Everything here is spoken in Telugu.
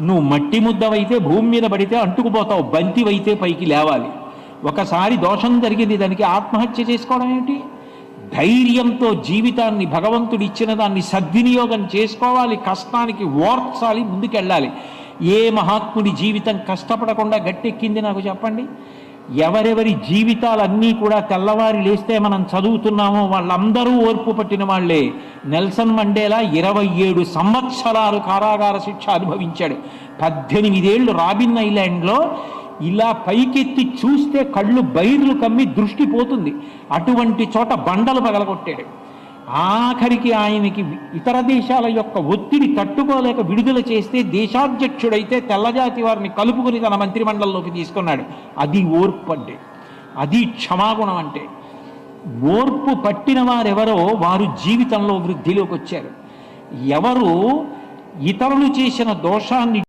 నువ్వు మట్టి ముద్దవైతే భూమి మీద పడితే అంటుకుపోతావు, బంతివైతే పైకి లేవాలి. ఒకసారి దోషం జరిగింది, దానికి ఆత్మహత్య చేసుకోవడం ఏమిటి? ధైర్యంతో జీవితాన్ని భగవంతుడు ఇచ్చిన దాన్ని సద్వినియోగం చేసుకోవాలి, కష్టానికి ఓర్చాలి, ముందుకెళ్ళాలి. ఏ మహాత్ముడి జీవితం కష్టపడకుండా గట్టెక్కింది నాకు చెప్పండి? ఎవరెవరి జీవితాలన్నీ కూడా తెల్లవారి లేస్తే మనం చదువుతున్నామో వాళ్ళందరూ ఓర్పు పట్టిన వాళ్లే. నెల్సన్ మండేలా 27 సంవత్సరాలు కారాగార శిక్ష అనుభవించాడు. 18 ఏళ్ళు రాబిన్ ఐలాండ్లో ఇలా పైకెత్తి చూస్తే కళ్ళు బైర్లు కమ్మి దృష్టి పోతుంది, అటువంటి చోట బండలు పగలగొట్టాడు. ఆఖరికి ఆయనకి ఇతర దేశాల యొక్క ఒత్తిడి తట్టుకోలేక విడుదల చేస్తే దేశాధ్యక్షుడైతే తెల్లజాతి వారిని కలుపుకుని తన మంత్రిమండలంలోకి తీసుకున్నాడు. అది ఓర్పు అంటే, అది క్షమాగుణం అంటే. ఓర్పు పట్టిన వారెవరో వారు జీవితంలో వృద్ధిలోకి వచ్చారు. ఎవరు ఇతరులు చేసిన దోషాన్ని